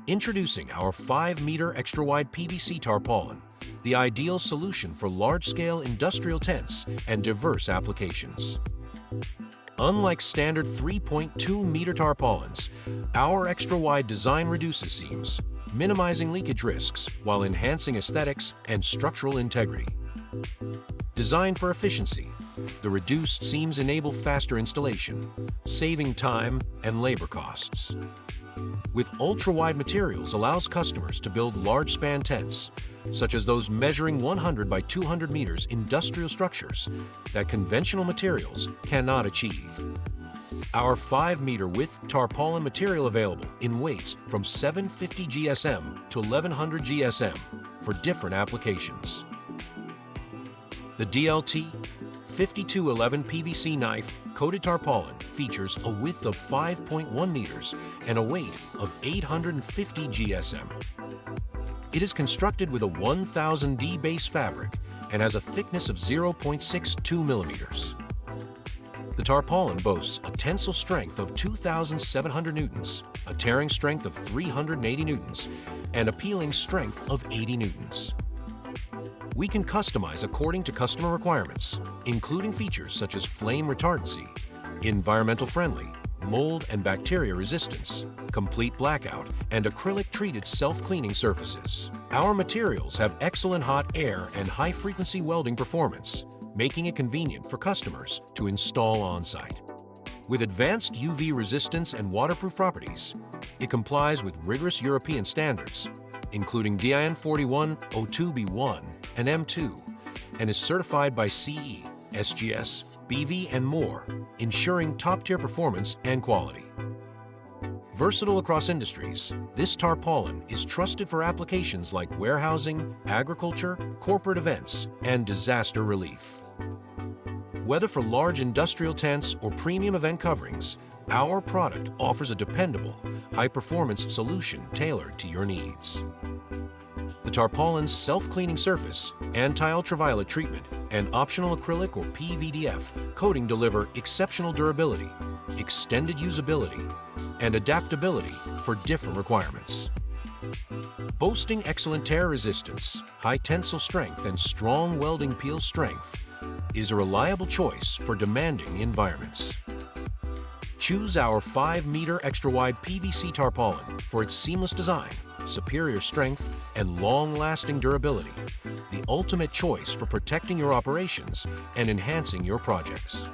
Introducing our 5-meter extra-wide PVC tarpaulin, the ideal solution for large-scale industrial tents and diverse applications. Unlike standard 3.2-meter tarpaulins, our extra-wide design reduces seams, minimizing leakage risks while enhancing aesthetics and structural integrity. Designed for efficiency, the reduced seams enable faster installation, saving time and labor costs. With ultra-wide materials allows customers to build large-span tents, such as those measuring 100 by 200 meters industrial structures that conventional materials cannot achieve. Our 5-meter width tarpaulin material available in weights from 750 GSM to 1100 GSM for different applications. The DLT-5211 PVC knife coated tarpaulin features a width of 5.1 meters and a weight of 850 GSM. It is constructed with a 1000D base fabric and has a thickness of 0.62 millimeters. The tarpaulin boasts a tensile strength of 2,700 newtons, a tearing strength of 380 newtons, and a peeling strength of 80 newtons. We can customize according to customer requirements, including features such as flame retardancy, environmental friendly, mold and bacteria resistance, complete blackout, and acrylic-treated self-cleaning surfaces. Our materials have excellent hot air and high-frequency welding performance, making it convenient for customers to install on-site. With advanced UV resistance and waterproof properties, it complies with rigorous European standards, including DIN 4102B1 and M2, and is certified by CE, SGS, BV, and more, ensuring top-tier performance and quality. Versatile across industries, this tarpaulin is trusted for applications like warehousing, agriculture, corporate events, and disaster relief. Whether for large industrial tents or premium event coverings, our product offers a dependable, high-performance solution tailored to your needs. The tarpaulin's self-cleaning surface, anti-ultraviolet treatment, and optional acrylic or PVDF coating deliver exceptional durability, extended usability, and adaptability for different requirements. Boasting excellent tear resistance, high tensile strength, and strong welding peel strength, is a reliable choice for demanding environments. Choose our 5-meter extra-wide PVC tarpaulin for its seamless design, superior strength, and long-lasting durability, the ultimate choice for protecting your operations and enhancing your projects.